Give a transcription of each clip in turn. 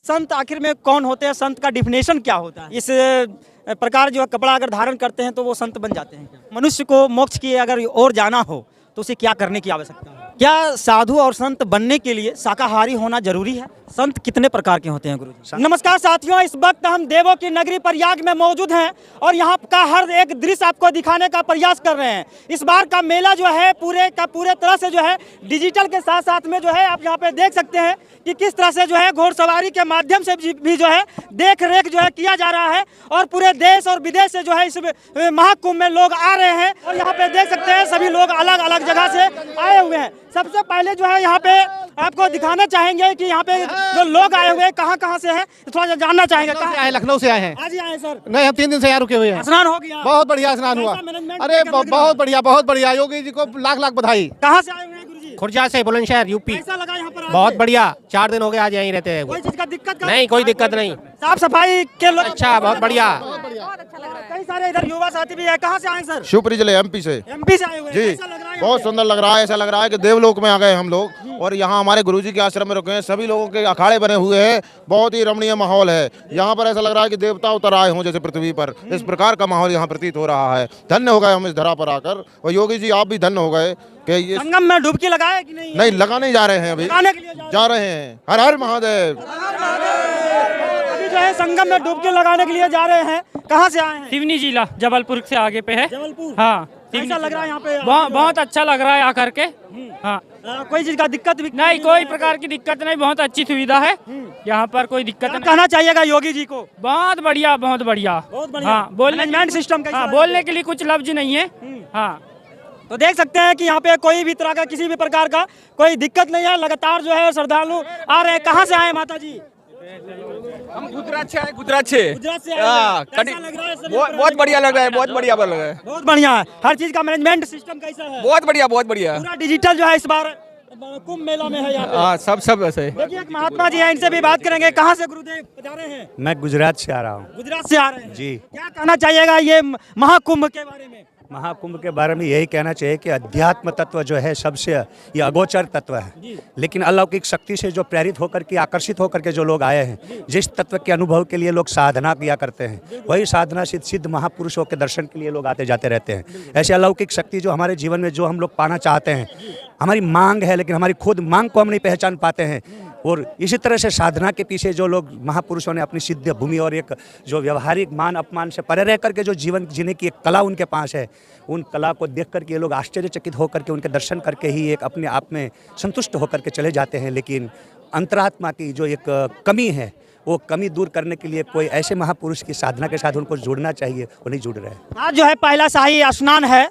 संत आखिर में कौन होते हैं, संत का डिफिनेशन क्या होता है? इस प्रकार जो है कपड़ा अगर धारण करते हैं तो वो संत बन जाते हैं क्या? मनुष्य को मोक्ष की अगर और जाना हो तो उसे क्या करने की आवश्यकता है? क्या साधु और संत बनने के लिए शाकाहारी होना जरूरी है? संत कितने प्रकार के होते हैं गुरुजी? नमस्कार साथियों, इस वक्त हम देवों की नगरी प्रयाग में मौजूद हैं और यहाँ का हर एक दृश्य आपको दिखाने का प्रयास कर रहे हैं। इस बार का मेला जो है पूरे का पूरे तरह से जो है डिजिटल के साथ साथ में जो है आप यहाँ पे देख सकते हैं कि किस तरह से जो है घोड़सवारी के माध्यम से भी जो है देख रेख जो है किया जा रहा है और पूरे देश और विदेश से जो है इस महाकुंभ में लोग आ रहे हैं और यहाँ पे देख सकते हैं सभी लोग अलग अलग जगह से आए हुए हैं। सबसे पहले जो है यहाँ पे आपको दिखाना चाहेंगे कि यहाँ पे जो लोग आए हुए हैं कहाँ से हैं, थोड़ा सा जानना चाहेंगे। कहाँ आए? लखनऊ से आए हैं। आज ही आए सर? नहीं, हम 3 दिन से यहाँ रुके हुए हैं। स्नान हो गया? बहुत बढ़िया स्नान हुआ। अरे बहुत बढ़िया। योगी जी को लाख लाख बधाई। कहाँ से आए हुए हैं गुरुजी? खुर्जा से, बुलंदशहर, यूपी। कैसा लगा यहाँ पर? बहुत बढ़िया, 4 दिन हो गए आज यहीं रहते हैं। कोई चीज का दिक्कत नहीं, कोई दिक्कत नहीं। साफ सफाई के लोग अच्छा, बहुत बढ़िया। कई सारे इधर युवा साथी भी है। कहाँ से आए सर? शिवपुरी जिले एमपी से एमपी से आए हुए हैं। जी। कैसा लग रहा है? बहुत सुंदर लग रहा है। ऐसा लग रहा है कि देवलोक में आ गए हम लोग और यहाँ हमारे गुरुजी के आश्रम में रुके हैं। सभी लोगों के अखाड़े बने हुए हैं। बहुत ही रमणीय माहौल है यहाँ पर। ऐसा लग रहा है कि देवता उतर आए हों जैसे पृथ्वी पर। इस प्रकार का माहौल यहाँ प्रतीत हो रहा है। धन्य हो गए हम इस धरा पर आकर। और योगी जी आप भी धन्य हो गए कि ये संगम में डुबकी लगाए कि नहीं? नहीं, लगाने जा रहे हैं। अभी लगाने के लिए जा रहे हैं। हर हर महादेव। अभी जो है संगम में डुबकी लगाने के लिए जा रहे हैं। कहाँ से आए हैं? सिवनी जिला, जबलपुर से आगे पे है। जबलपुर। हाँ, कैसा लग रहा है यहाँ पे? बहुत अच्छा लग रहा है आकर के। हाँ, कोई चीज का दिक्कत भी नहीं, कोई प्रकार की दिक्कत नहीं। बहुत अच्छी सुविधा है यहाँ पर, कोई दिक्कत नहीं। कहना चाहिएगा योगी जी को? बहुत बढ़िया, बहुत बढ़िया। बहुत बढ़िया। हाँ, मैनेजमेंट सिस्टम कैसा है? बोलने के लिए कुछ लफ्ज नहीं है। हाँ, तो देख सकते हैं कि यहाँ पे कोई भी तरह का किसी भी प्रकार का कोई दिक्कत नहीं है। लगातार जो है श्रद्धालु आ रहे हैं। कहाँ से आए माता जी? हम गुजरात से आए। गुजरात से हाँ, कैसा लग रहा है? बहुत बढ़िया लग रहा है। बहुत बढ़िया लग रहा है। बहुत बढ़िया है। हर चीज का मैनेजमेंट सिस्टम कैसा है? बहुत बढ़िया। पूरा डिजिटल जो है इस बार कुंभ मेला में है यहाँ पे। हाँ, सब ऐसे। देखिए एक महात्मा जी हैं, इनसे भी बात करेंगे। कहाँ से गुरुदेव जा रहे हैं? मैं गुजरात से आ रहा हूँ। गुजरात से आ रहे हैं जी। क्या कहना चाहिएगा ये महाकुंभ के बारे में? महाकुंभ के बारे में यही कहना चाहिए कि अध्यात्म तत्व जो है सबसे ये अगोचर तत्व है, लेकिन अलौकिक शक्ति से जो प्रेरित होकर के, आकर्षित होकर के जो लोग आए हैं, जिस तत्व के अनुभव के लिए लोग साधना किया करते हैं, वही साधना सिद्ध महापुरुषों के दर्शन के लिए लोग आते जाते रहते हैं। ऐसे अलौकिक शक्ति जो हमारे जीवन में जो हम लोग पाना चाहते हैं, हमारी मांग है लेकिन हमारी खुद मांग को हम नहीं पहचान पाते हैं। और इसी तरह से साधना के पीछे जो लोग महापुरुषों ने अपनी सिद्ध भूमि और एक जो व्यवहारिक मान अपमान से परे रह करके जो जीवन जीने की एक कला उनके पास है, उन कला को देख करके ये लोग आश्चर्यचकित होकर के उनके दर्शन करके ही एक अपने आप में संतुष्ट होकर के चले जाते हैं। लेकिन अंतरात्मा की जो एक कमी है, वो कमी दूर करने के लिए कोई ऐसे महापुरुष की साधना के साथ उनको जुड़ना चाहिए, वो नहीं जुड़ रहे हैं। आज जो है पहला शाही स्नान है,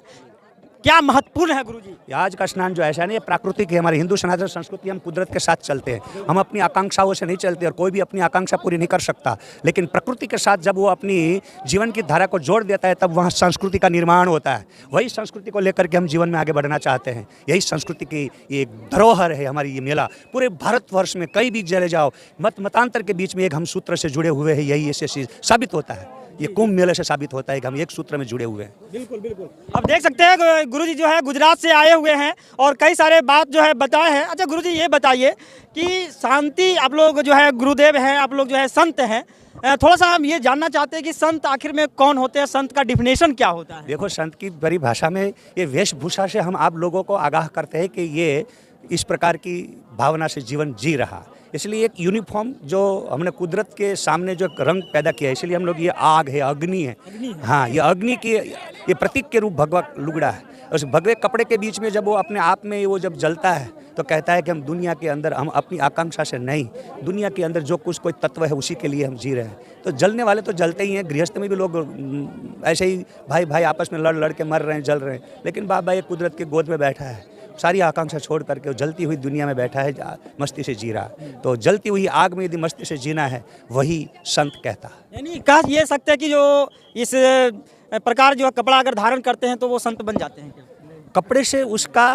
क्या महत्वपूर्ण है गुरुजी? आज का स्नान जो ऐसा नहीं है, प्राकृतिक है। हमारी हिंदू सनातन संस्कृति, हम कुदरत के साथ चलते हैं। हम अपनी आकांक्षाओं से नहीं चलते और कोई भी अपनी आकांक्षा पूरी नहीं कर सकता। लेकिन प्रकृति के साथ जब वो अपनी जीवन की धारा को जोड़ देता है, तब वहाँ संस्कृति का निर्माण होता है। वही संस्कृति को लेकर के हम जीवन में आगे बढ़ना चाहते हैं। यही संस्कृति की ये धरोहर है हमारी ये मेला। पूरे भारतवर्ष में कहीं भी चले जाओ, मतांतर के बीच में एक हम सूत्र से जुड़े हुए हैं। यही ऐसे साबित होता है, ये कुंभ मेले से साबित होता है कि हम एक सूत्र में जुड़े हुए हैं। बिल्कुल बिल्कुल। अब देख सकते हैं गुरुजी जो है गुजरात से आए हुए हैं और कई सारे बात जो है बताए हैं। अच्छा गुरुजी ये बताइए कि शांति, आप लोग जो है गुरुदेव हैं, आप लोग जो है संत हैं, थोड़ा सा हम ये जानना चाहते हैं कि संत आखिर में कौन होते हैं, संत का डिफिनेशन क्या होता है? देखो, संत की परिभाषा में ये वेशभूषा से हम आप लोगों को आगाह करते हैं कि ये इस प्रकार की भावना से जीवन जी रहा। इसलिए एक यूनिफॉर्म जो हमने कुदरत के सामने जो एक रंग पैदा किया है, इसलिए हम लोग ये आग है, अग्नि है। हाँ, ये अग्नि की ये प्रतीक के रूप भगवा लुगड़ा है। उस भगवे कपड़े के बीच में जब वो अपने आप में वो जब जलता है तो कहता है कि हम दुनिया के अंदर, हम अपनी आकांक्षा से नहीं, दुनिया के अंदर जो कुछ कोई तत्व है उसी के लिए हम जी रहे हैं। तो जलने वाले तो जलते ही हैं। गृहस्थ में भी लोग ऐसे ही भाई भाई आपस में लड़ के मर रहे हैं, जल रहे हैं। लेकिन बाबा ये कुदरत के गोद में बैठा है, सारी आकांक्षा छोड़ करके जलती हुई दुनिया में बैठा है, मस्ती से जी रहा। तो जलती हुई आग में यदि मस्ती से जीना है, वही संत कहता है। यानी कह ये सकते हैं कि जो इस प्रकार जो कपड़ा अगर धारण करते हैं तो वो संत बन जाते हैं क्या? कपड़े से उसका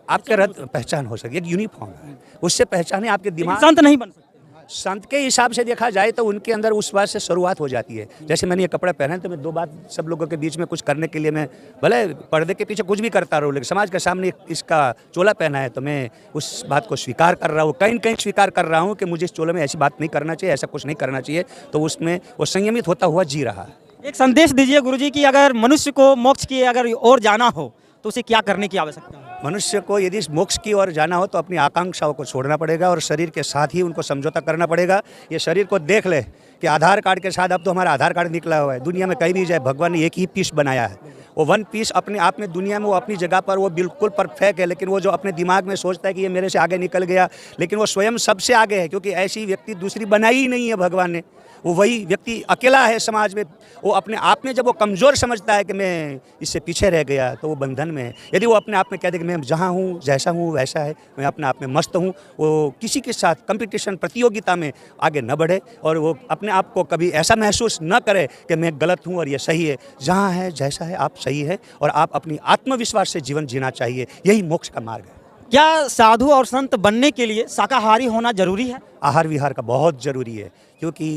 आपके पहचान हो सकती है। एक यूनिफॉर्म है, उससे पहचाने आपके दिमाग। संत नहीं बन सकते। संत के हिसाब से देखा जाए तो उनके अंदर उस बात से शुरुआत हो जाती है। जैसे मैंने ये कपड़ा पहना है तो मैं दो बात सब लोगों के बीच में कुछ करने के लिए मैं भले पर्दे के पीछे कुछ भी करता रहूँ, लेकिन समाज के सामने इसका चोला पहना है तो मैं उस बात को स्वीकार कर रहा हूँ, कहीं न कहीं स्वीकार कर रहा हूँ कि मुझे इस चोले में ऐसी बात नहीं करना चाहिए, ऐसा कुछ नहीं करना चाहिए। तो उसमें वो संयमित होता हुआ जी रहा है। एक संदेश दीजिए गुरुजी कि अगर मनुष्य को मोक्ष की अगर और जाना हो तो उसे क्या करने की आवश्यकता है? मनुष्य को यदि मोक्ष की ओर जाना हो तो अपनी आकांक्षाओं को छोड़ना पड़ेगा और शरीर के साथ ही उनको समझौता करना पड़ेगा। ये शरीर को देख ले कि आधार कार्ड के साथ अब तो हमारा आधार कार्ड निकला हुआ है। दुनिया में कहीं भी जाए भगवान ने एक ही पीस बनाया है, वो वन पीस अपने आप में दुनिया में वो अपनी जगह पर वो बिल्कुल परफेक्ट है। लेकिन वो जो अपने दिमाग में सोचता है कि ये मेरे से आगे निकल गया, लेकिन वो स्वयं सबसे आगे है, क्योंकि ऐसी व्यक्ति दूसरी बनाई ही नहीं है भगवान ने। वो वही व्यक्ति अकेला है समाज में। वो अपने आप में जब वो कमज़ोर समझता है कि मैं इससे पीछे रह गया तो वो बंधन में है। यदि वो अपने आप में कह दे कि मैं जहाँ हूँ जैसा हूँ वैसा है, मैं अपने आप में मस्त हूँ, वो किसी के साथ कंपटीशन प्रतियोगिता में आगे न बढ़े और वो अपने आप को कभी ऐसा महसूस न करे कि मैं गलत हूँ और ये सही है। जहाँ है जैसा है आप सही है और आप अपनी आत्मविश्वास से जीवन जीना चाहिए, यही मोक्ष का मार्ग है। क्या साधु और संत बनने के लिए शाकाहारी होना जरूरी है? आहार विहार का बहुत ज़रूरी है, क्योंकि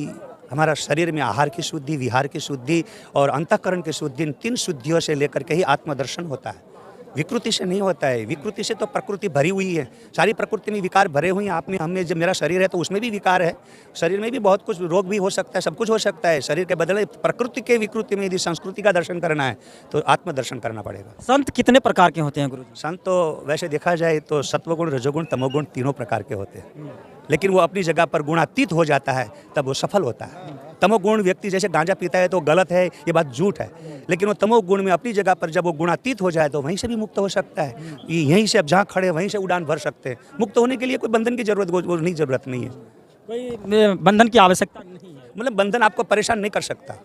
हमारा शरीर में आहार की शुद्धि, विहार की शुद्धि और अंतःकरण की शुद्धि, इन 3 शुद्धियों से लेकर के ही आत्मदर्शन होता है। विकृति से नहीं होता है। विकृति से तो प्रकृति भरी हुई है, सारी प्रकृति में विकार भरे हुए हैं। आपने हमें जब मेरा शरीर है तो उसमें भी विकार है, शरीर में भी बहुत कुछ रोग भी हो सकता है, सब कुछ हो सकता है। शरीर के बदले प्रकृति के विकृति में यदि संस्कृति का दर्शन करना है तो आत्मदर्शन करना पड़ेगा। संत कितने प्रकार के होते हैं गुरुजी? संत तो वैसे देखा जाए तो सत्वगुण, रजोगुण, तमोगुण तीनों प्रकार के होते हैं, लेकिन वो अपनी जगह पर गुणातीत हो जाता है तब वो सफल होता है। तमोगुण व्यक्ति जैसे गांजा पीता है तो गलत है, ये बात झूठ है, लेकिन वो तमोगुण में अपनी जगह पर जब वो गुणातीत हो जाए तो वहीं से भी मुक्त हो सकता है। यहीं से अब जहाँ खड़े वहीं से उड़ान भर सकते हैं। मुक्त होने के लिए कोई बंधन की जरूरत नहीं है। कोई बंधन की आवश्यकता नहीं है, मतलब बंधन आपको परेशान नहीं कर सकता।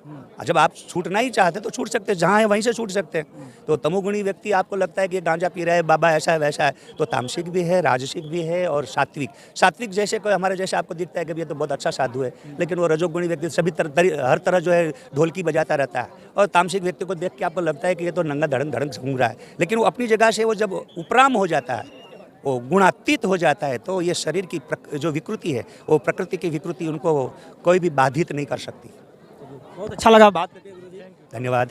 जब आप छूटना ही चाहते तो छूट सकते हैं, जहाँ है वहीं से छूट सकते हैं। तो तमोगुणी व्यक्ति आपको लगता है कि गांजा पी रहा है, बाबा ऐसा है वैसा है, तो तामसिक भी है, राजसिक भी है और सात्विक। सात्विक जैसे कोई हमारे जैसे आपको दिखता है कि ये तो बहुत अच्छा साधु है, लेकिन वो रजोगुणी व्यक्ति सभी हर तरह जो है ढोलकी बजाता रहता है। और तामसिक व्यक्ति को देख के आपको लगता है कि ये तो नंगा धड़ंग धड़ंग घूम रहा है, लेकिन वो अपनी जगह से वो जब उपराम हो जाता है, वो गुणातीत हो जाता है, तो ये शरीर की जो विकृति है, वो प्रकृति की विकृति उनको कोई भी बाधित नहीं कर सकती। बहुत अच्छा लगा बात करके गुरुजी। धन्यवाद।